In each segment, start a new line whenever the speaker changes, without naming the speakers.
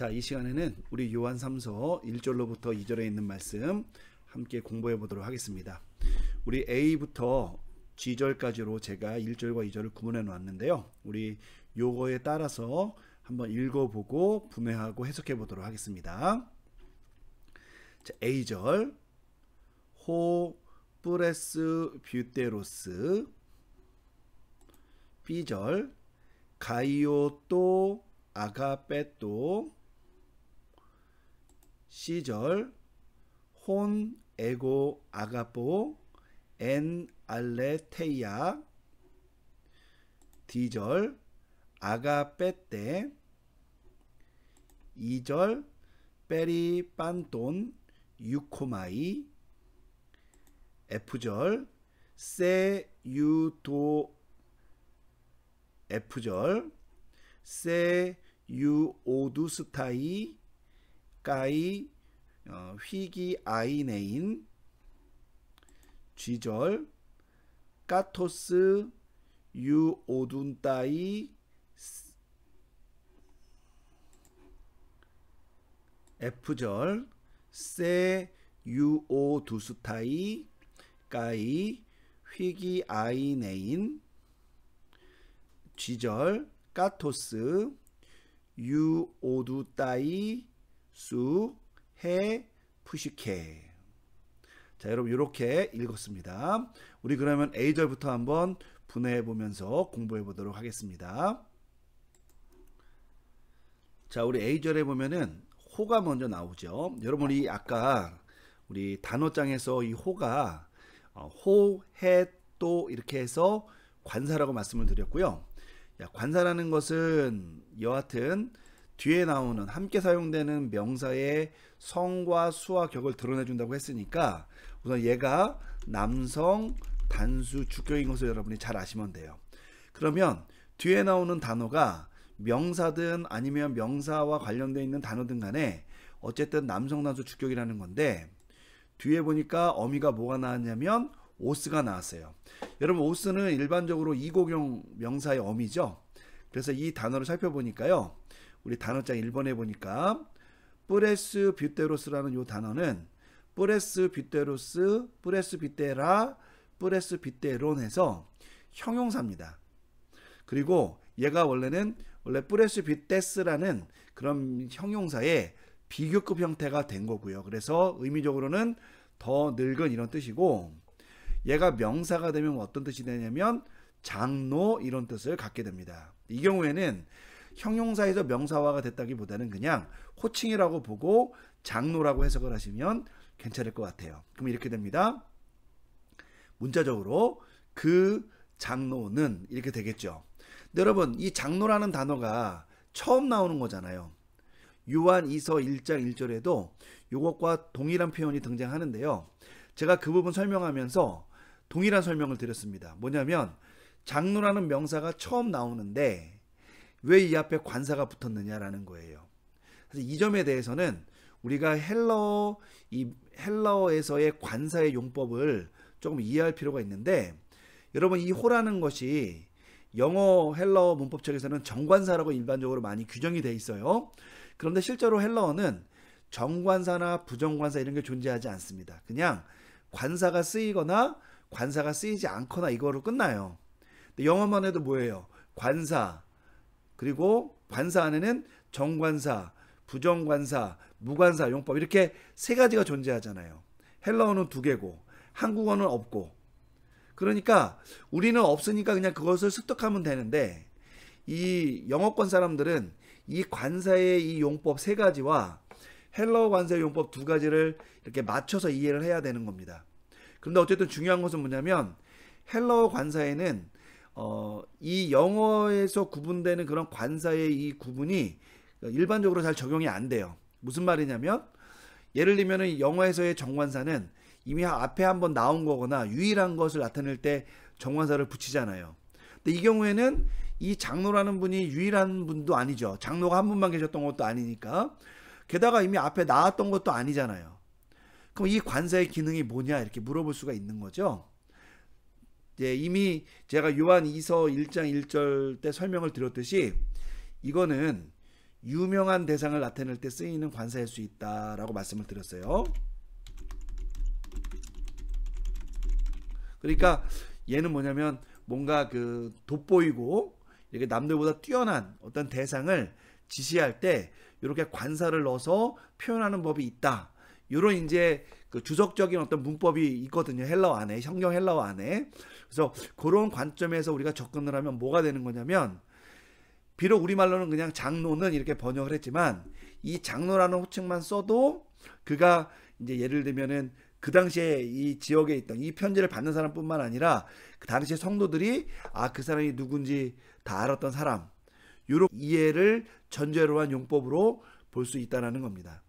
자, 이 시간에는 우리 요한 3서 1절로부터 2절에 있는 말씀 함께 공부해 보도록 하겠습니다. 우리 A부터 G절까지로 제가 1절과 2절을 구분해 놓았는데요. 우리 요거에 따라서 한번 읽어보고 분해하고 해석해 보도록 하겠습니다. 자, A절 호 뿌레스 뷰테로스. B절 가이오또 아가페토. C절 혼 에고 아가포 엔 알레테이아. D절 아가페테. 2절 페리판톤 유코마이. F절 세유도. F절 세유오두스타이 까이 휘기 아이네인. G절 까토스 유오둔따이. F절 세유오두스타이 까이 휘기 아이네인. G절 까토스 유오두따이 수 해 푸시케. 자, 여러분 이렇게 읽었습니다. 우리 그러면 A절부터 한번 분해해 보면서 공부해 보도록 하겠습니다. 자, 우리 A절에 보면은 호가 먼저 나오죠. 여러분이 아까 우리 단어장에서 이 호가 호, 해, 또 이렇게 해서 관사라고 말씀을 드렸고요. 관사라는 것은 여하튼 뒤에 나오는 함께 사용되는 명사의 성과 수와 격을 드러내 준다고 했으니까 우선 얘가 남성 단수 주격인 것을 여러분이 잘 아시면 돼요. 그러면 뒤에 나오는 단어가 명사든 아니면 명사와 관련되어 있는 단어든 간에 어쨌든 남성 단수 주격이라는 건데, 뒤에 보니까 어미가 뭐가 나왔냐면 오스가 나왔어요. 여러분 오스는 일반적으로 이고경 명사의 어미죠. 그래서 이 단어를 살펴보니까요, 우리 단어장 1번에 보니까 뿌레스 뷰테로스라는 이 단어는 뿌레스 뷰테로스, 뿌레스 뷰테라, 뿌레스 뷰테론 해서 형용사입니다. 그리고 얘가 원래 뿌레스 뷰테스라는 그런 형용사의 비교급 형태가 된 거고요. 그래서 의미적으로는 더 늙은 이런 뜻이고, 얘가 명사가 되면 어떤 뜻이 되냐면 장로 이런 뜻을 갖게 됩니다. 이 경우에는 형용사에서 명사화가 됐다기보다는 그냥 호칭이라고 보고 장로라고 해석을 하시면 괜찮을 것 같아요. 그럼 이렇게 됩니다. 문자적으로 그 장로는 이렇게 되겠죠. 근데 여러분 이 장로라는 단어가 처음 나오는 거잖아요. 요한 2서 1장 1절에도 이것과 동일한 표현이 등장하는데요. 제가 그 부분 설명하면서 동일한 설명을 드렸습니다. 뭐냐면 장로라는 명사가 처음 나오는데 왜 이 앞에 관사가 붙었느냐라는 거예요. 그래서 이 점에 대해서는 우리가 헬러어에서의 관사의 용법을 조금 이해할 필요가 있는데, 여러분 이 호라는 것이 영어 헬러어 문법책에서는 정관사라고 일반적으로 많이 규정이 돼 있어요. 그런데 실제로 헬러어는 정관사나 부정관사 이런 게 존재하지 않습니다. 그냥 관사가 쓰이거나 관사가 쓰이지 않거나 이거로 끝나요. 근데 영어만 해도 뭐예요? 관사, 그리고 관사 안에는 정관사, 부정관사, 무관사 용법 이렇게 세 가지가 존재하잖아요. 헬러어는 두 개고 한국어는 없고. 그러니까 우리는 없으니까 그냥 그것을 습득하면 되는데, 이 영어권 사람들은 이 관사의 이 용법 세 가지와 헬러어 관사의 용법 두 가지를 이렇게 맞춰서 이해를 해야 되는 겁니다. 그런데 어쨌든 중요한 것은 뭐냐면 헬러어 관사에는 이 영어에서 구분되는 그런 관사의 이 구분이 일반적으로 잘 적용이 안 돼요. 무슨 말이냐면 예를 들면 영어에서의 정관사는 이미 앞에 한번 나온 거거나 유일한 것을 나타낼 때 정관사를 붙이잖아요. 근데 이 경우에는 이 장로라는 분이 유일한 분도 아니죠. 장로가 한 분만 계셨던 것도 아니니까. 게다가 이미 앞에 나왔던 것도 아니잖아요. 그럼 이 관사의 기능이 뭐냐 이렇게 물어볼 수가 있는 거죠. 이미 제가 요한 2서 1장 1절 때 설명을 드렸듯이 이거는 유명한 대상을 나타낼 때 쓰이는 관사일 수 있다라고 말씀을 드렸어요. 그러니까 얘는 뭐냐면 뭔가 그 돋보이고 이렇게 남들보다 뛰어난 어떤 대상을 지시할 때 이렇게 관사를 넣어서 표현하는 법이 있다. 이런 이제 그 주석적인 어떤 문법이 있거든요. 헬라어 안에, 성경 헬라어 안에. 그래서 그런 관점에서 우리가 접근을 하면 뭐가 되는 거냐면, 비록 우리말로는 그냥 장로는 이렇게 번역을 했지만 이 장로라는 호칭만 써도 그가 이제 예를 들면은 그 당시에 이 지역에 있던 이 편지를 받는 사람뿐만 아니라 그 당시에 성도들이 그 사람이 누군지 다 알았던 사람, 이런 이해를 전제로 한 용법으로 볼 수 있다는 겁니다.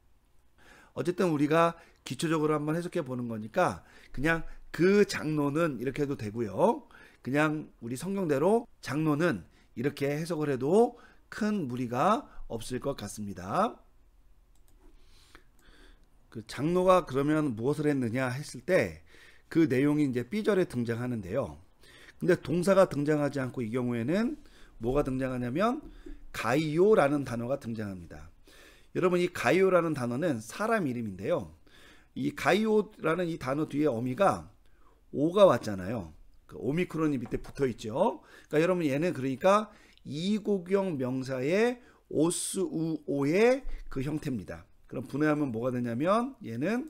어쨌든 우리가 기초적으로 한번 해석해 보는 거니까 그냥 그 장로는 이렇게 해도 되고요. 그냥 우리 성경대로 장로는 이렇게 해석을 해도 큰 무리가 없을 것 같습니다. 그 장로가 그러면 무엇을 했느냐 했을 때 그 내용이 이제 B절에 등장하는데요. 근데 동사가 등장하지 않고 이 경우에는 뭐가 등장하냐면 가이오라는 단어가 등장합니다. 여러분, 이 가이오라는 단어는 사람 이름인데요. 이 가이오라는 이 단어 뒤에 어미가 오가 왔잖아요. 그 오미크론이 밑에 붙어 있죠. 그러니까 여러분, 얘는 그러니까 이고경 명사의 오스우오의 그 형태입니다. 그럼 분해하면 뭐가 되냐면 얘는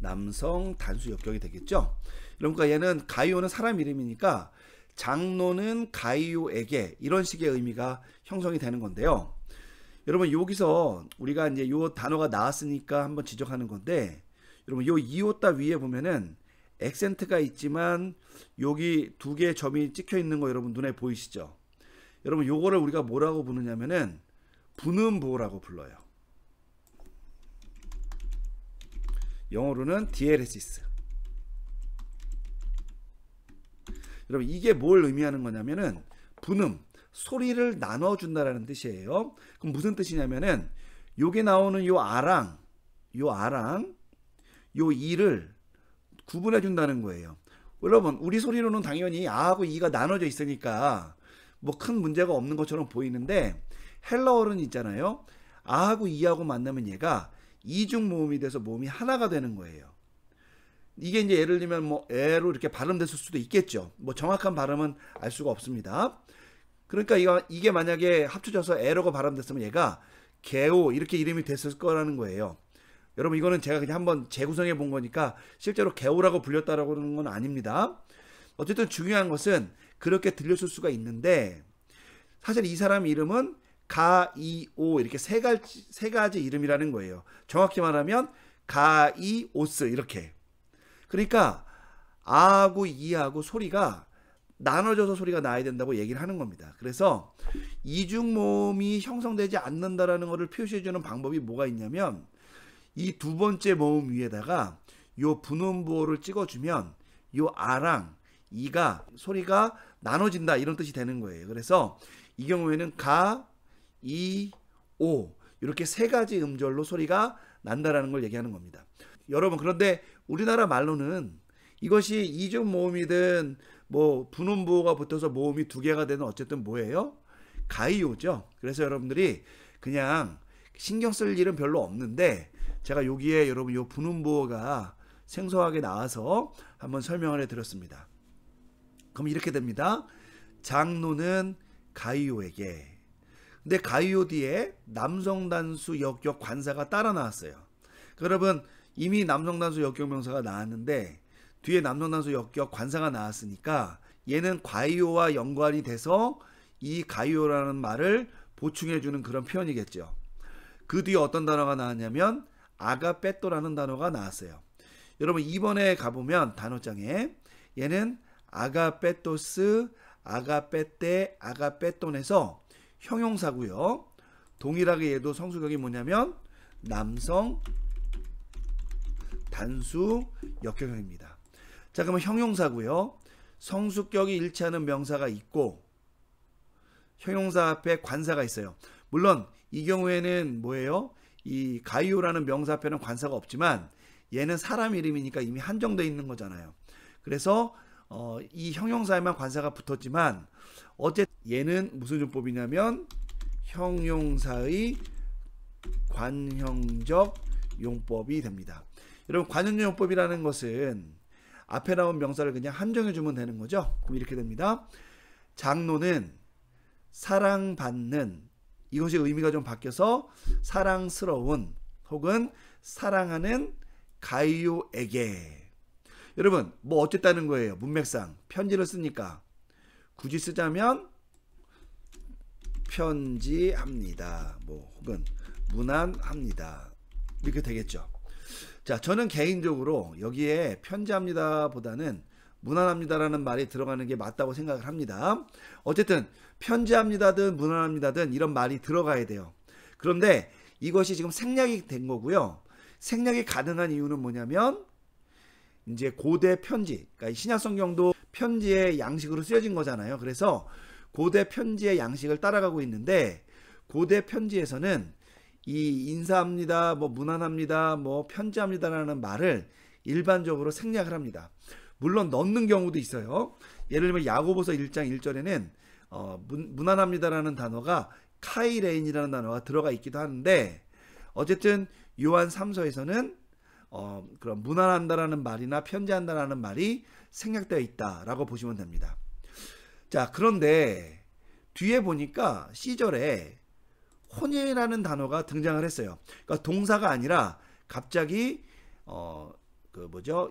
남성 단수 역격이 되겠죠. 그러니까 얘는 가이오는 사람 이름이니까 장로는 가이오에게, 이런 식의 의미가 형성이 되는 건데요. 여러분, 여기서 우리가 이제 요 단어가 나왔으니까 한번 지적하는 건데, 여러분 요 이오따 위에 보면은 액센트가 있지만 여기 두 개의 점이 찍혀 있는 거 여러분 눈에 보이시죠? 여러분, 요거를 우리가 뭐라고 부르냐면은 분음보라고 불러요. 영어로는 디에레시스. 여러분, 이게 뭘 의미하는 거냐면은 분음, 소리를 나눠준다라는 뜻이에요. 그럼 무슨 뜻이냐면은 요게 나오는 요 아랑, 요 이를 구분해 준다는 거예요. 여러분, 우리 소리로는 당연히 아하고 이가 나눠져 있으니까 뭐 큰 문제가 없는 것처럼 보이는데, 헬라어는 있잖아요. 아하고 이하고 만나면 얘가 이중 모음이 돼서 모음이 하나가 되는 거예요. 이게 이제 예를 들면 뭐 에로 이렇게 발음됐을 수도 있겠죠. 뭐 정확한 발음은 알 수가 없습니다. 그러니까 이게 만약에 합쳐져서 에로가 발음됐으면 얘가 게오 이렇게 이름이 됐을 거라는 거예요. 여러분, 이거는 제가 그냥 한번 재구성해 본 거니까 실제로 게오라고 불렸다라고 하는 건 아닙니다. 어쨌든 중요한 것은 그렇게 들렸을 수가 있는데, 사실 이 사람 이름은 가이오, 이렇게 세 가지 이름이라는 거예요. 정확히 말하면 가이오스, 이렇게. 그러니까 아하고 이하고 소리가 나눠져서 소리가 나야 된다고 얘기를 하는 겁니다. 그래서 이중모음이 형성되지 않는다라는 것을 표시해주는 방법이 뭐가 있냐면, 이 두 번째 모음 위에다가 요 분음보를 찍어주면 요 아랑 이가 소리가 나눠진다, 이런 뜻이 되는 거예요. 그래서 이 경우에는 가, 이, 오 이렇게 세 가지 음절로 소리가 난다라는 걸 얘기하는 겁니다. 여러분, 그런데 우리나라 말로는 이것이 이중 모음이든 뭐 분음보가 붙어서 모음이 두 개가 되는 어쨌든 뭐예요? 가이오죠. 그래서 여러분들이 그냥 신경 쓸 일은 별로 없는데, 제가 여기에 여러분 요 분음보가 생소하게 나와서 한번 설명을 해드렸습니다. 그럼 이렇게 됩니다. 장로는 가이오에게. 근데 가이오 뒤에 남성 단수 역격 관사가 따라 나왔어요. 여러분, 이미 남성 단수 역격 명사가 나왔는데 뒤에 남성 단수 역격 관사가 나왔으니까 얘는 가이오와 연관이 돼서 이 가이오라는 말을 보충해주는 그런 표현이겠죠. 그 뒤에 어떤 단어가 나왔냐면 아가페토라는 단어가 나왔어요. 여러분, 이번에 가보면 단어장에 얘는 아가페토스, 아가페테, 아가페톤에서 형용사고요. 동일하게 얘도 성수격이 뭐냐면 남성 단수 역격형입니다. 자, 그러면 형용사고요. 성수격이 일치하는 명사가 있고 형용사 앞에 관사가 있어요. 물론 이 경우에는 뭐예요? 이 가이오라는 명사 앞에는 관사가 없지만 얘는 사람 이름이니까 이미 한정되어 있는 거잖아요. 그래서 이 형용사에만 관사가 붙었지만 어쨌든 얘는 무슨 용법이냐면 형용사의 관형적 용법이 됩니다. 여러분, 관형적 용법이라는 것은 앞에 나온 명사를 그냥 한정해 주면 되는 거죠. 그럼 이렇게 됩니다. 장노는 사랑받는, 이것이 의미가 좀 바뀌어서 사랑스러운 혹은 사랑하는 가이오에게. 여러분, 뭐 어쨌다는 거예요? 문맥상 편지를 쓰니까 굳이 쓰자면 편지합니다, 뭐 혹은 문안합니다, 이렇게 되겠죠. 자, 저는 개인적으로 여기에 편지합니다 보다는 문안합니다라는 말이 들어가는 게 맞다고 생각을 합니다. 어쨌든 편지합니다든 문안합니다든 이런 말이 들어가야 돼요. 그런데 이것이 지금 생략이 된 거고요. 생략이 가능한 이유는 뭐냐면 이제 고대 편지, 그러니까 신약 성경도 편지의 양식으로 쓰여진 거잖아요. 그래서 고대 편지의 양식을 따라가고 있는데, 고대 편지에서는 이 인사합니다, 뭐 문안합니다, 뭐 편지합니다라는 말을 일반적으로 생략을 합니다. 물론 넣는 경우도 있어요. 예를 들면 야고보서 1장 1절에는 문안합니다라는 단어가 카이레인이라는 단어가 들어가 있기도 하는데, 어쨌든 요한 3서에서는 그런 문안한다라는 말이나 편지한다라는 말이 생략되어 있다라고 보시면 됩니다. 자, 그런데 뒤에 보니까 C절에 혼이라는 단어가 등장을 했어요. 그러니까 동사가 아니라 갑자기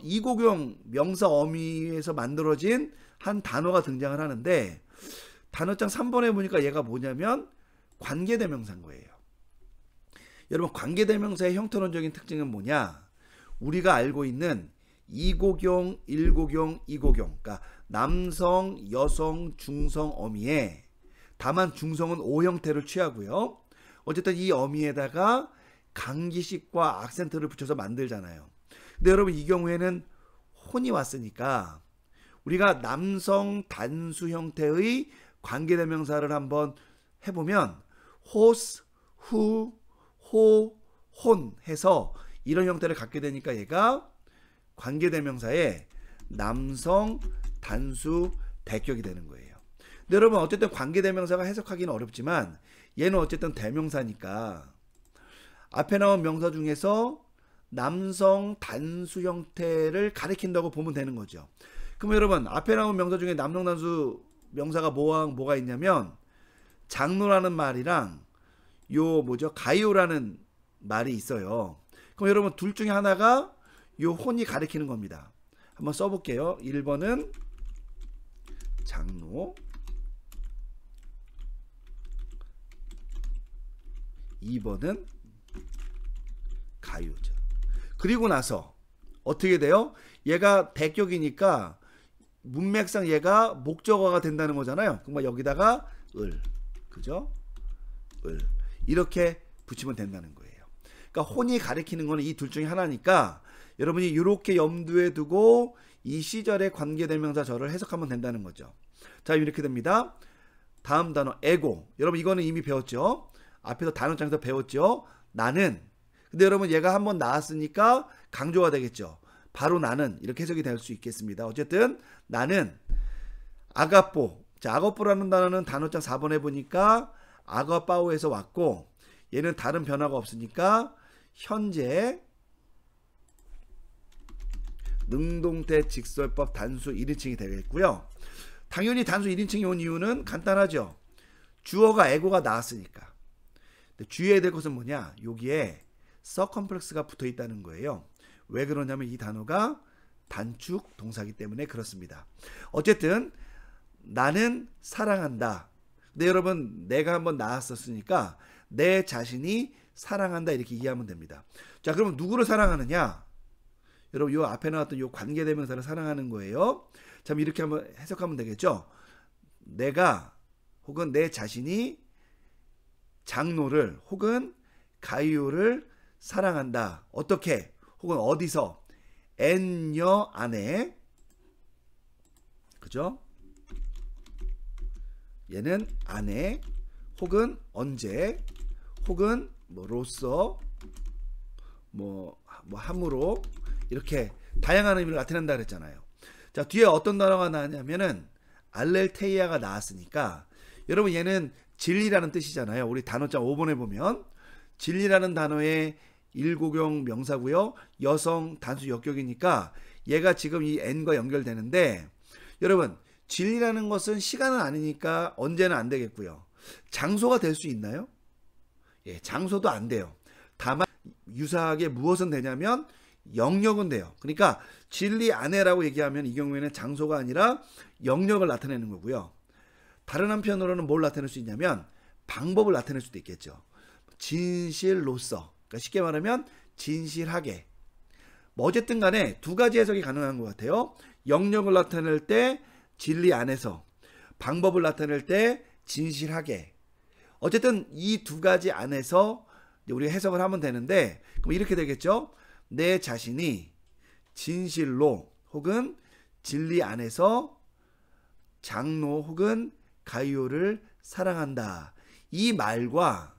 이고경 명사 어미에서 만들어진 한 단어가 등장을 하는데, 단어장 3번에 보니까 얘가 뭐냐면 관계대명사인 거예요. 여러분, 관계대명사의 형태론적인 특징은 뭐냐? 우리가 알고 있는 이고경, 일고경, 이고경, 그러니까 남성, 여성, 중성 어미에, 다만 중성은 O 형태를 취하고요. 어쨌든 이 어미에다가 강기식과 악센트를 붙여서 만들잖아요. 근데 여러분, 이 경우에는 혼이 왔으니까 우리가 남성 단수 형태의 관계대명사를 한번 해보면 호스, 후, 호, 혼 해서 이런 형태를 갖게 되니까 얘가 관계대명사의 남성 단수 대격이 되는 거예요. 근데 여러분, 어쨌든 관계대명사가 해석하기는 어렵지만 얘는 어쨌든 대명사니까 앞에 나온 명사 중에서 남성 단수 형태를 가리킨다고 보면 되는 거죠. 그럼 여러분, 앞에 나온 명사 중에 남성 단수 명사가 뭐가 있냐면 장로라는 말이랑 가이오라는 말이 있어요. 그럼 여러분, 둘 중에 하나가 요 혼이 가리키는 겁니다. 한번 써볼게요. 1번은 장로, 2번은 가요죠. 그리고 나서 어떻게 돼요? 얘가 대격이니까 문맥상 얘가 목적어가 된다는 거잖아요. 그럼 여기다가 을, 그죠? 을 이렇게 붙이면 된다는 거예요. 그러니까 혼이 가리키는 거는 이 둘 중에 하나니까 여러분이 이렇게 염두에 두고 이 시절의 관계대명사 절을 해석하면 된다는 거죠. 자, 이렇게 됩니다. 다음 단어 에고. 여러분, 이거는 이미 배웠죠? 앞에서 단어장에서 배웠죠? 나는. 근데 여러분, 얘가 한번 나왔으니까 강조가 되겠죠. 바로 나는, 이렇게 해석이 될 수 있겠습니다. 어쨌든 나는 아가뽀. 자, 아가뽀라는 단어는 단어장 4번에 보니까 아가빠오에서 왔고, 얘는 다른 변화가 없으니까 현재 능동태 직설법 단수 1인칭이 되겠고요. 당연히 단수 1인칭이 온 이유는 간단하죠. 주어가 에고가 나왔으니까. 근데 주의해야 될 것은 뭐냐? 여기에 서컴플렉스가 붙어 있다는 거예요. 왜 그러냐면 이 단어가 단축 동사이기 때문에 그렇습니다. 어쨌든 나는 사랑한다. 근데 여러분, 내가 한번 나왔었으니까 내 자신이 사랑한다, 이렇게 이해하면 됩니다. 자, 그럼 누구를 사랑하느냐? 여러분, 요 앞에 나왔던 요 관계대명사를 사랑하는 거예요. 참, 이렇게 한번 해석하면 되겠죠. 내가 혹은 내 자신이 장로를 혹은 가이오를 사랑한다. 어떻게? 혹은 어디서? 엔여 안에, 그죠? 얘는 안에 혹은 언제 혹은 로써 함으로, 이렇게 다양한 의미를 나타낸다 그랬잖아요. 자, 뒤에 어떤 단어가 나왔냐면은 알렐테이아가 나왔으니까 여러분, 얘는 진리라는 뜻이잖아요. 우리 단어장 5번에 보면 진리라는 단어의 일고경 명사고요. 여성 단수 역격이니까 얘가 지금 이 n과 연결되는데 여러분 진리라는 것은 시간은 아니니까 언제는 안 되겠고요. 장소가 될 수 있나요? 예, 장소도 안 돼요. 다만 유사하게 무엇은 되냐면 영역은 돼요. 그러니까 진리 안에라고 얘기하면 이 경우에는 장소가 아니라 영역을 나타내는 거고요. 다른 한편으로는 뭘 나타낼 수 있냐면 방법을 나타낼 수도 있겠죠. 진실로서, 그러니까 쉽게 말하면 진실하게. 뭐 어쨌든 간에 두 가지 해석이 가능한 것 같아요. 영역을 나타낼 때 진리 안에서, 방법을 나타낼 때 진실하게. 어쨌든 이 두 가지 안에서 우리가 해석을 하면 되는데 그럼 이렇게 되겠죠. 내 자신이 진실로 혹은 진리 안에서 장로 혹은 가이오를 사랑한다. 이 말과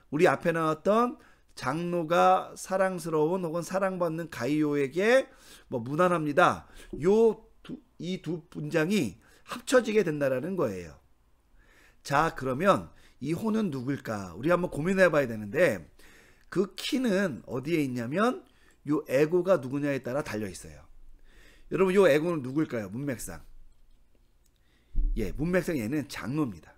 우리 앞에 나왔던 장로가 사랑스러운 혹은 사랑받는 가이오에게 뭐 무난합니다. 이 두 문장이 합쳐지게 된다라는 거예요. 자, 그러면 이 호는 누굴까? 우리 한번 고민해 봐야 되는데 그 키는 어디에 있냐면 요 에고가 누구냐에 따라 달려 있어요. 여러분 요 에고는 누굴까요? 문맥상. 예, 문맥상 얘는 장로입니다.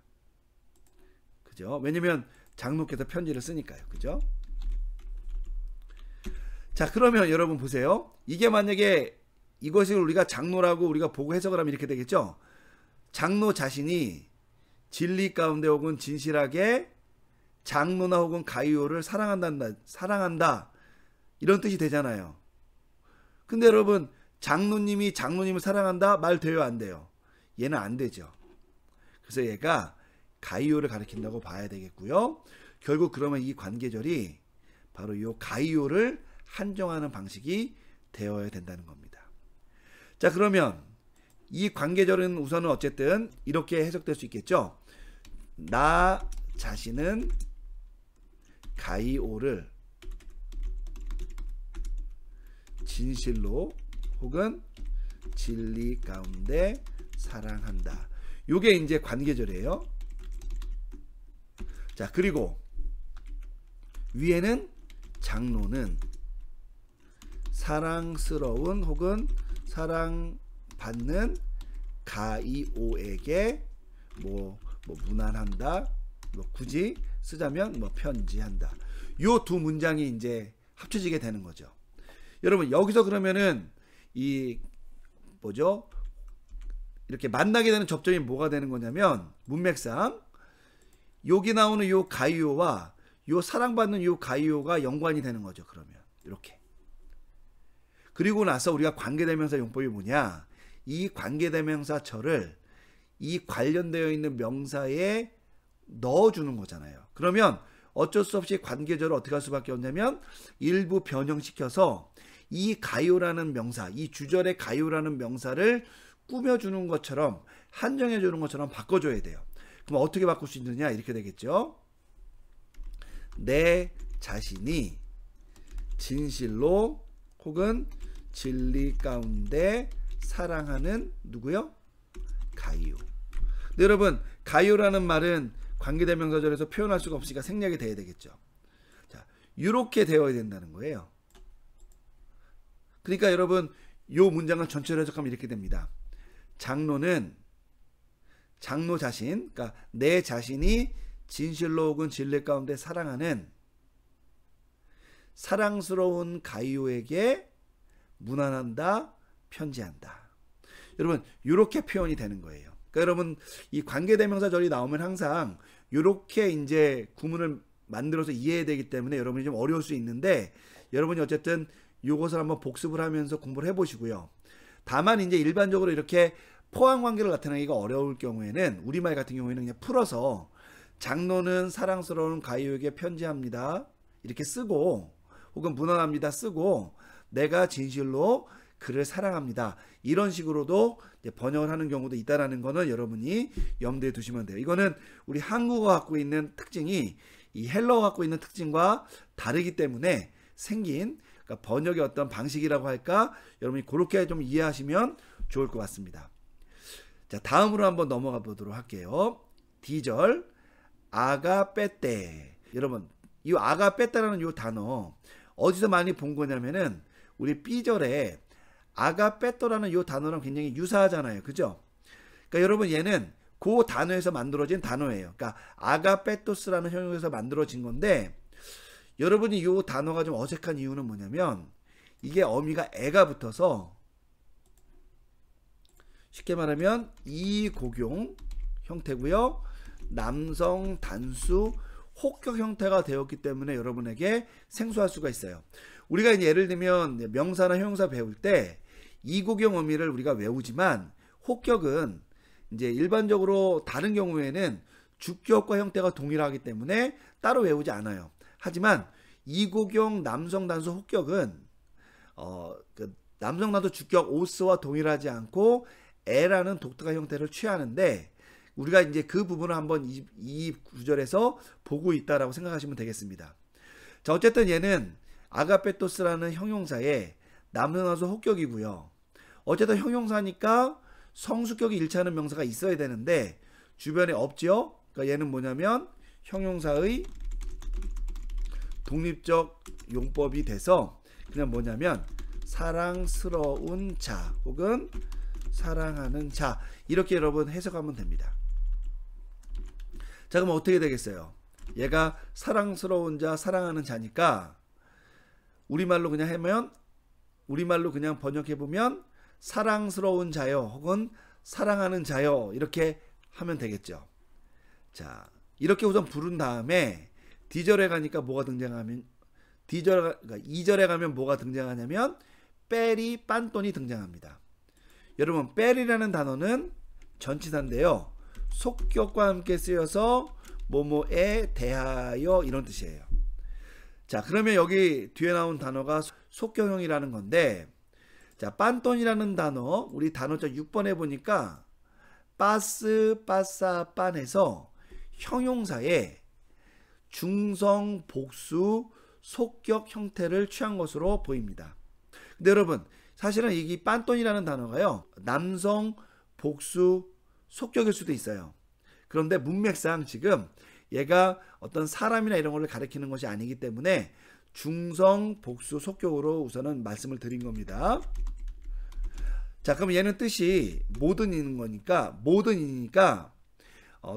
그죠? 왜냐면 장로께서 편지를 쓰니까요. 그죠? 자, 그러면 여러분 보세요. 이게 만약에 이것을 우리가 장로라고 우리가 보고 해석을 하면 이렇게 되겠죠? 장로 자신이 진리 가운데 혹은 진실하게 장로나 혹은 가이오를 사랑한다. 이런 뜻이 되잖아요. 근데 여러분 장로님이 장로님을 사랑한다? 말 돼요? 안 돼요? 얘는 안 되죠. 그래서 얘가 가이오를 가리킨다고 봐야 되겠고요. 결국 그러면 이 관계절이 바로 이 가이오를 한정하는 방식이 되어야 된다는 겁니다. 자, 그러면 이 관계절은 우선은 어쨌든 이렇게 해석될 수 있겠죠. 나 자신은 가이오를 진실로 혹은 진리 가운데 사랑한다. 요게 이제 관계절이에요. 자, 그리고 위에는 장로는 사랑스러운 혹은 사랑받는 가이오에게 뭐 무난한다. 뭐 굳이 쓰자면 뭐 편지한다. 요 두 문장이 이제 합쳐지게 되는 거죠. 여러분 여기서 그러면은 이 뭐죠? 이렇게 만나게 되는 접점이 뭐가 되는 거냐면 문맥상 여기 나오는 요 가이오와 요 사랑받는 요 가이오가 연관이 되는 거죠. 그러면 이렇게. 그리고 나서 우리가 관계대명사 용법이 뭐냐? 이 관계대명사절을 이 관련되어 있는 명사에 넣어주는 거잖아요. 그러면 어쩔 수 없이 관계절을 어떻게 할 수밖에 없냐면 일부 변형시켜서 이 가요라는 명사, 이 주절의 가요라는 명사를 꾸며주는 것처럼 한정해주는 것처럼 바꿔줘야 돼요. 그럼 어떻게 바꿀 수 있느냐? 이렇게 되겠죠. 내 자신이 진실로 혹은 진리 가운데 사랑하는 누구요? 가이오. 근데 여러분 가이오라는 말은 관계대명사절에서 표현할 수가 없으니까 생략이 돼야 되겠죠. 자, 이렇게 되어야 된다는 거예요. 그러니까 여러분 요 문장을 전체로 해석하면 이렇게 됩니다. 장로는 장로 자신, 그러니까 내 자신이 진실로 혹은 진리 가운데 사랑하는 사랑스러운 가이오에게 무난한다, 편지한다. 여러분 이렇게 표현이 되는 거예요. 그러니까 여러분 이 관계대명사절이 나오면 항상 이렇게 이제 구문을 만들어서 이해해야 되기 때문에 여러분이 좀 어려울 수 있는데 여러분이 어쨌든 이것을 한번 복습을 하면서 공부를 해보시고요. 다만 이제 일반적으로 이렇게 포함 관계를 나타내기가 어려울 경우에는 우리말 같은 경우에는 그냥 풀어서 장로는 사랑스러운 가이오에게 편지합니다. 이렇게 쓰고 혹은 무난합니다 쓰고 내가 진실로 그를 사랑합니다. 이런 식으로도 번역을 하는 경우도 있다라는 거는 여러분이 염두에 두시면 돼요. 이거는 우리 한국어가 갖고 있는 특징이 이 헬러어가 갖고 있는 특징과 다르기 때문에 생긴 그러니까 번역의 어떤 방식이라고 할까? 여러분이 그렇게 좀 이해하시면 좋을 것 같습니다. 자, 다음으로 한번 넘어가 보도록 할게요. D절 아가페떼. 여러분, 이 아가페떼라는 이 단어 어디서 많이 본 거냐면은 우리 B절에 아가페토라는 이 단어랑 굉장히 유사하잖아요. 그죠? 그러니까 여러분 얘는 그 단어에서 만들어진 단어예요. 그러니까 아가페토스라는 형용사에서 만들어진 건데 여러분이 이 단어가 좀 어색한 이유는 뭐냐면 이게 어미가 애가 붙어서 쉽게 말하면 이곡용 형태고요. 남성 단수 혹격 형태가 되었기 때문에 여러분에게 생소할 수가 있어요. 우리가 이제 예를 들면 명사나 형용사 배울 때 이곡용 어미를 우리가 외우지만 혹격은 이제 일반적으로 다른 경우에는 주격과 형태가 동일하기 때문에 따로 외우지 않아요. 하지만 이곡용 남성 단수 혹격은 그 남성 단수 주격 오스와 동일하지 않고 에라는 독특한 형태를 취하는데 우리가 이제 그 부분을 한번 이 구절에서 보고 있다라고 생각하시면 되겠습니다. 자, 어쨌든 얘는 아가페토스라는 형용사의 남성 단수 혹격이고요. 어쨌든 형용사니까 성수격이 일치하는 명사가 있어야 되는데 주변에 없죠. 그러니까 얘는 뭐냐면 형용사의 독립적 용법이 돼서 그냥 뭐냐면 사랑스러운 자 혹은 사랑하는 자 이렇게 여러분 해석하면 됩니다. 자, 그럼 어떻게 되겠어요? 얘가 사랑스러운 자, 사랑하는 자니까 우리말로 그냥 하면 우리말로 그냥 번역해 보면 사랑스러운 자요 혹은 사랑하는 자요 이렇게 하면 되겠죠. 자, 이렇게 우선 부른 다음에 D절에 가니까 뭐가 등장하면 그러니까 2절에 가면 뭐가 등장하냐면 빼리 빤돈이 등장합니다. 여러분 빼리라는 단어는 전치사인데요. 속격과 함께 쓰여서 뭐뭐에 대하여 이런 뜻이에요. 자, 그러면 여기 뒤에 나온 단어가 속격형이라는 건데 자, 빤돈이라는 단어 우리 단어자 6번에 보니까 빠스 빠싸 빤에서 형용사의 중성 복수 속격 형태를 취한 것으로 보입니다. 근데 여러분 사실은 이 빤돈이라는 단어가요 남성 복수 속격일 수도 있어요. 그런데 문맥상 지금 얘가 어떤 사람이나 이런 걸 가리키는 것이 아니기 때문에 중성 복수 속격으로 우선은 말씀을 드린 겁니다. 자, 그럼 얘는 뜻이 모든인 거니까 모든이니까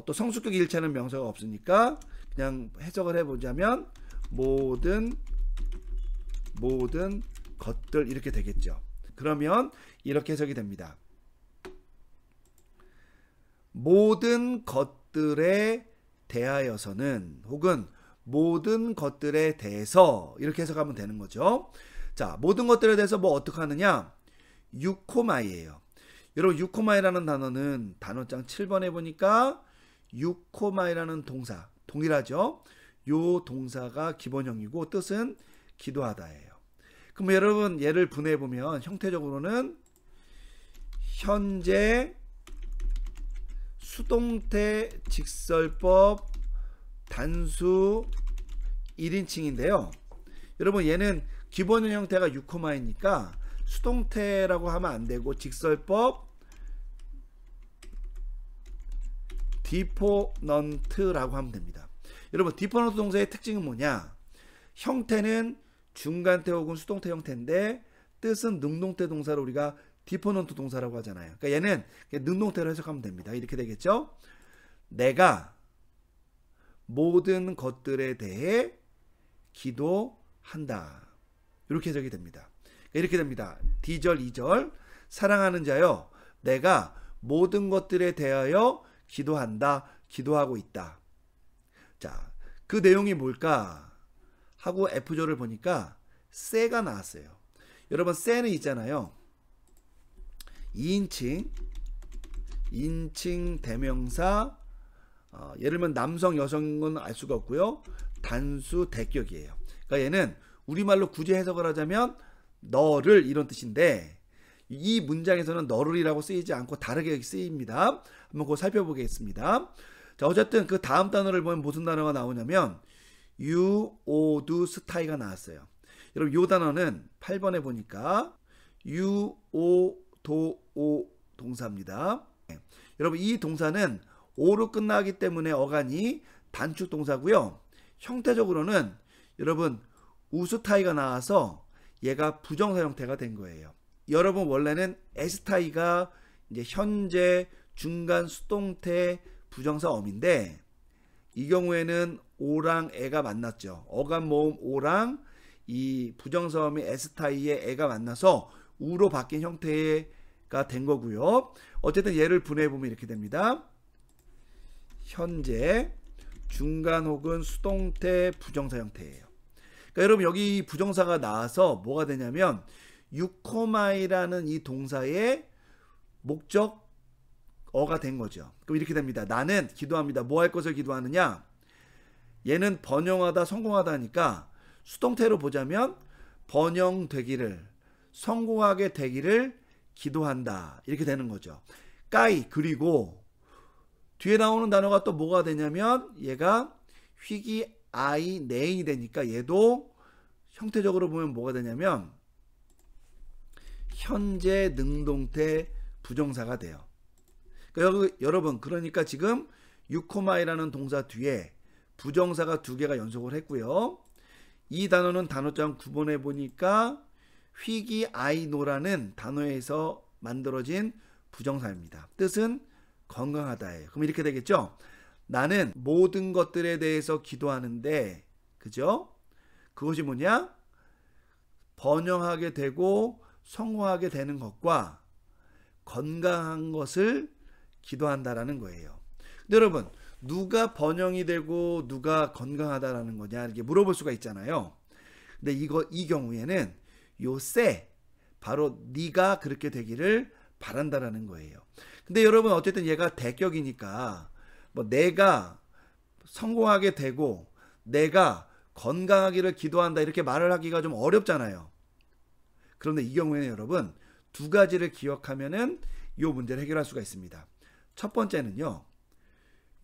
또 성수격이 일치하는 명사가 없으니까 그냥 해석을 해보자면 모든 것들 이렇게 되겠죠. 그러면 이렇게 해석이 됩니다. 모든 것들에 대하여서는 혹은 모든 것들에 대해서 이렇게 해석하면 되는 거죠. 자, 모든 것들에 대해서 뭐 어떻게 하느냐? 유코마이예요. 여러분 유코마이라는 단어는 단어장 7번에 보니까 유코마이라는 동사 동일하죠. 요 동사가 기본형이고 뜻은 기도하다예요. 그럼 여러분 얘를 분해해 보면 형태적으로는 현재 수동태 직설법 단수 1인칭인데요. 여러분 얘는 기본형 형태가 유코마이니까 수동태라고 하면 안 되고 직설법 디포넌트라고 하면 됩니다. 여러분 디포넌트 동사의 특징은 뭐냐? 형태는 중간태 혹은 수동태 형태인데 뜻은 능동태 동사를 우리가 디포넌트 동사라고 하잖아요. 그러니까 얘는 능동태로 해석하면 됩니다. 이렇게 되겠죠? 내가 모든 것들에 대해 기도한다. 이렇게 해석이 됩니다. 이렇게 됩니다. D절 2절 사랑하는 자여 내가 모든 것들에 대하여 기도한다. 기도하고 있다. 자, 그 내용이 뭘까? 하고 F절을 보니까 세가 나왔어요. 여러분 세는 있잖아요. 2인칭 인칭 대명사 예를 들면 남성 여성은 알 수가 없고요. 단수 대격이에요. 그러니까 얘는 우리말로 굳이 해석을 하자면 너를 이런 뜻인데 이 문장에서는 너를이라고 쓰이지 않고 다르게 쓰입니다. 한번 그거 살펴보겠습니다. 자, 어쨌든 그 다음 단어를 보면 무슨 단어가 나오냐면 유오두 스타이가 나왔어요. 여러분 이 단어는 8번에 보니까 유오도오 동사입니다. 여러분 이 동사는 오로 끝나기 때문에 어간이 단축 동사고요. 형태적으로는 여러분 우수타이가 나와서 얘가 부정사 형태가 된 거예요. 여러분 원래는 S타이가 이제 현재 중간 수동태 부정사 어민데 이 경우에는 오랑 애가 만났죠. 어감 모음 오랑 이 부정사 어민 S타이의 애가 만나서 우로 바뀐 형태가 된 거고요. 어쨌든 얘를 분해해 보면 이렇게 됩니다. 현재 중간 혹은 수동태 부정사 형태예요. 그러니까 여러분 여기 부정사가 나와서 뭐가 되냐면 유코마이라는 이 동사의 목적어가 된 거죠. 그럼 이렇게 됩니다. 나는 기도합니다. 뭐 할 것을 기도하느냐? 얘는 번영하다 성공하다 하니까 수동태로 보자면 번영되기를 성공하게 되기를 기도한다 이렇게 되는 거죠. 까이 그리고 뒤에 나오는 단어가 또 뭐가 되냐면 얘가 휘기 아이 네인이 되니까 얘도 형태적으로 보면 뭐가 되냐면 현재 능동태 부정사가 돼요. 그러니까 여러분 그러니까 지금 유코마이라는 동사 뒤에 부정사가 두 개가 연속을 했고요. 이 단어는 단어장 구분해 보니까 휘기 아이노라는 단어에서 만들어진 부정사입니다. 뜻은 건강하다예요. 그럼 이렇게 되겠죠? 나는 모든 것들에 대해서 기도하는데 그죠? 그것이 뭐냐? 번영하게 되고 성공하게 되는 것과 건강한 것을 기도한다라는 거예요. 근데 여러분 누가 번영이 되고 누가 건강하다라는 거냐 이렇게 물어볼 수가 있잖아요. 근데 이 경우에는 요새 바로 네가 그렇게 되기를 바란다라는 거예요. 근데 여러분 어쨌든 얘가 대격이니까 뭐 내가 성공하게 되고 내가 건강하기를 기도한다 이렇게 말을 하기가 좀 어렵잖아요. 그런데 이 경우에는 여러분 두 가지를 기억하면은 이 문제를 해결할 수가 있습니다. 첫 번째는요.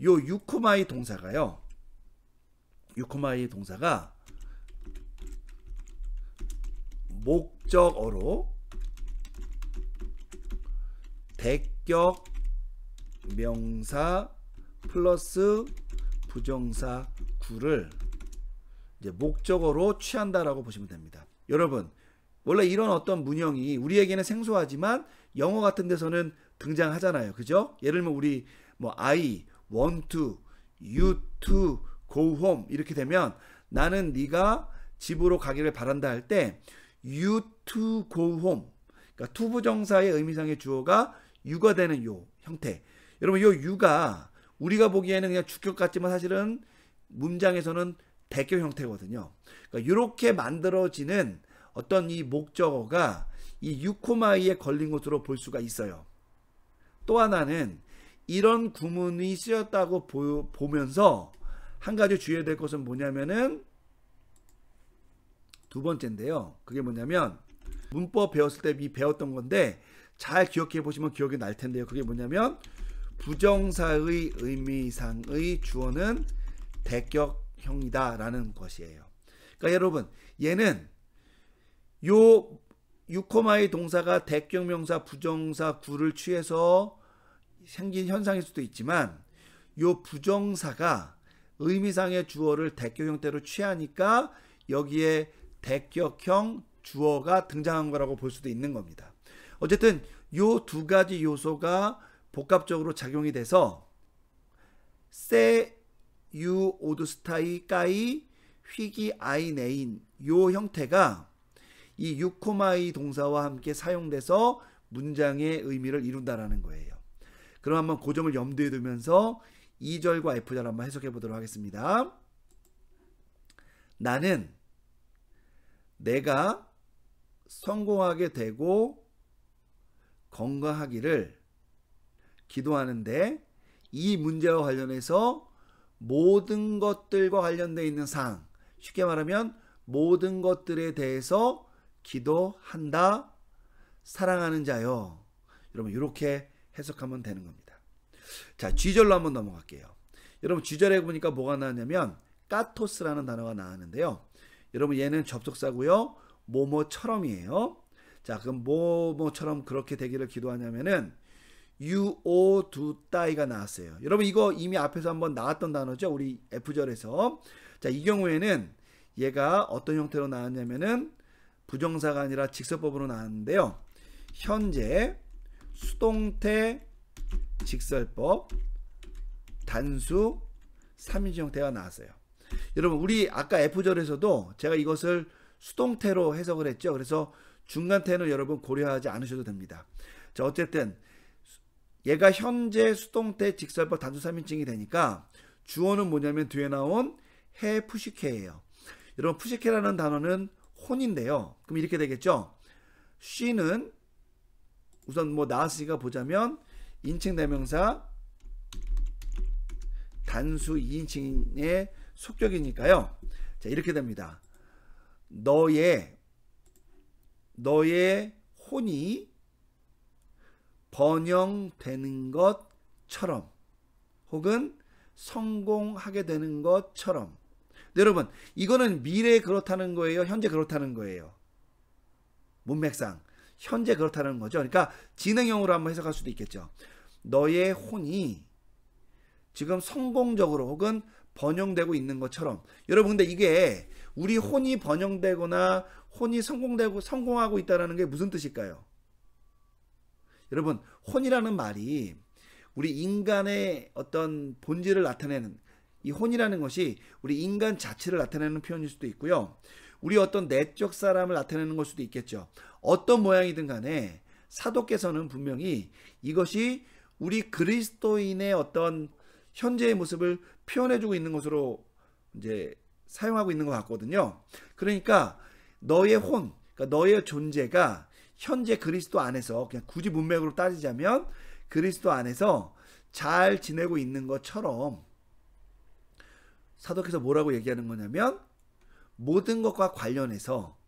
요 유코마이 동사가요. 유코마이 동사가 목적어로 대격 명사 플러스 부정사 구를 이제 목적어로 취한다라고 보시면 됩니다. 여러분 원래 이런 어떤 문형이 우리에게는 생소하지만 영어 같은 데서는 등장하잖아요. 그죠? 예를 들면 우리 뭐 I want to, you to go home 이렇게 되면 나는 네가 집으로 가기를 바란다 할 때 you to go home 그러니까 to 부정사의 의미상의 주어가 you가 되는 요 형태. 여러분 요 you가 우리가 보기에는 그냥 주격 같지만 사실은 문장에서는 대격 형태거든요. 그러니까 이렇게 만들어지는 어떤 이 목적어가 이 유코마이에 걸린 것으로 볼 수가 있어요. 또 하나는 이런 구문이 쓰였다고 보면서 한 가지 주의해야 될 것은 뭐냐면은 두 번째인데요. 그게 뭐냐면 문법 배웠을 때 배웠던 건데 잘 기억해 보시면 기억이 날 텐데요. 그게 뭐냐면 부정사의 의미상의 주어는 대격형이다라는 것이에요. 그러니까 여러분 얘는 요 유코마이 동사가 대격명사 부정사 구를 취해서 생긴 현상일 수도 있지만 요 부정사가 의미상의 주어를 대격 형태로 취하니까 여기에 대격형 주어가 등장한 거라고 볼 수도 있는 겁니다. 어쨌든 요 두 가지 요소가 복합적으로 작용이 돼서 세 유 오드스타이 까이 휘기 아이 네인 요 형태가 이 유코마이 동사와 함께 사용돼서 문장의 의미를 이룬다라는 거예요. 그럼 한번 그 점을 염두에 두면서 2절과 F절 한번 해석해 보도록 하겠습니다. 나는 내가 성공하게 되고 건강하기를 기도하는데 이 문제와 관련해서 모든 것들과 관련되어 있는 사항, 쉽게 말하면 모든 것들에 대해서 기도한다. 사랑하는 자요. 여러분 이렇게 해석하면 되는 겁니다. 자, G절로 한번 넘어갈게요. 여러분 G절에 보니까 뭐가 나왔냐면 까토스라는 단어가 나왔는데요. 여러분 얘는 접속사고요. 뭐뭐처럼이에요. 자, 그럼 뭐뭐처럼 그렇게 되기를 기도하냐면은 유오두따이가 나왔어요. 여러분 이거 이미 앞에서 한번 나왔던 단어죠. 우리 F절에서. 자, 이 경우에는 얘가 어떤 형태로 나왔냐면은 부정사가 아니라 직설법으로 나왔는데요. 현재 수동태 직설법 단수 3인칭 형태가 나왔어요. 여러분 우리 아까 F절에서도 제가 이것을 수동태로 해석을 했죠. 그래서 중간태는 여러분 고려하지 않으셔도 됩니다. 자, 어쨌든 얘가 현재 수동태 직설법 단수 3인칭이 되니까 주어는 뭐냐면 뒤에 나온 해 푸시케예요. 여러분 푸시케라는 단어는 혼인데요. 그럼 이렇게 되겠죠. she는 우선 뭐 나왔으니까 보자면 인칭 대명사 단수 2인칭의 속격이니까요. 자, 이렇게 됩니다. 너의 혼이 번영되는 것처럼 혹은 성공하게 되는 것처럼. 여러분 이거는 미래에 그렇다는 거예요, 현재 그렇다는 거예요? 문맥상 현재 그렇다는 거죠. 그러니까 진행형으로 한번 해석할 수도 있겠죠. 너의 혼이 지금 성공적으로 혹은 번영되고 있는 것처럼. 여러분 근데 이게 우리 혼이 번영되거나 혼이 성공하고 있다는 게 무슨 뜻일까요? 여러분 혼이라는 말이 우리 인간의 어떤 본질을 나타내는, 이 혼이라는 것이 우리 인간 자체를 나타내는 표현일 수도 있고요. 우리 어떤 내적 사람을 나타내는 걸 수도 있겠죠. 어떤 모양이든 간에 사도께서는 분명히 이것이 우리 그리스도인의 어떤 현재의 모습을 표현해주고 있는 것으로 이제 사용하고 있는 것 같거든요. 그러니까 너의 혼, 그러니까 너의 존재가 현재 그리스도 안에서, 그냥 굳이 문맥으로 따지자면 그리스도 안에서 잘 지내고 있는 것처럼, 사도께서 뭐라고 얘기하는 거냐면 모든 것과 관련해서,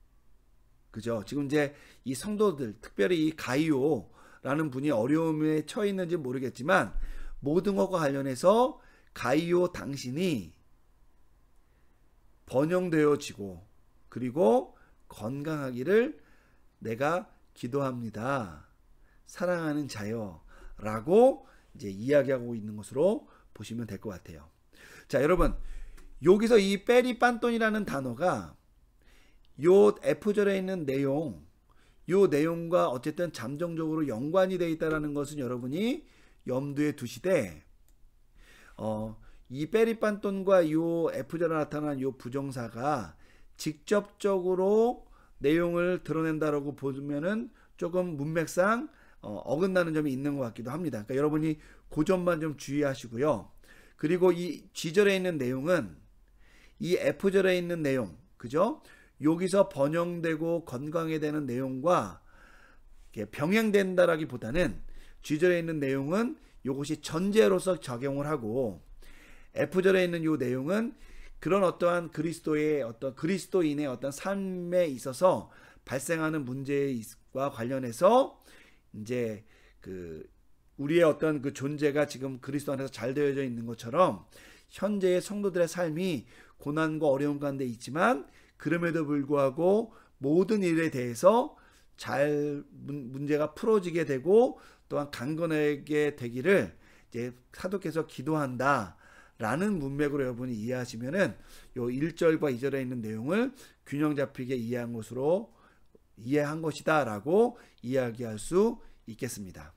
그죠? 지금 이제 이 성도들, 특별히 이 가이오라는 분이 어려움에 처해 있는지 모르겠지만 모든 것과 관련해서 가이오 당신이 번영되어지고 그리고 건강하기를 내가 기도합니다. 사랑하는 자여 라고 이제 이야기하고 있는 것으로 보시면 될 것 같아요. 자, 여러분 여기서 이 페리빤돈이라는 단어가 요 F절에 있는 내용, 요 내용과 어쨌든 잠정적으로 연관이 되어 있다는 것은 여러분이 염두에 두시되, 이 페리빤돈과 요 F절에 나타난 요 부정사가 직접적으로 내용을 드러낸다라고 보면은 조금 문맥상 어긋나는 점이 있는 것 같기도 합니다. 그러니까 여러분이 그 점만 좀 주의하시고요. 그리고 이 G절에 있는 내용은 이 F절에 있는 내용, 그죠? 여기서 번영되고 건강해 되는 내용과 병행된다라기보다는 G절에 있는 내용은 이것이 전제로서 적용을 하고, F절에 있는 이 내용은 그런 어떠한 그리스도인의 어떤 삶에 있어서 발생하는 문제와 관련해서 이제 우리의 어떤 그 존재가 지금 그리스도 안에서 잘 되어져 있는 것처럼 현재의 성도들의 삶이 고난과 어려움 가운데 있지만 그럼에도 불구하고 모든 일에 대해서 잘 문제가 풀어지게 되고 또한 강건하게 되기를 이제 사도께서 기도한다라는 문맥으로 여러분이 이해하시면은 요 1절과 2절에 있는 내용을 균형 잡히게 이해한 것이다라고 이야기할 수 있겠습니다.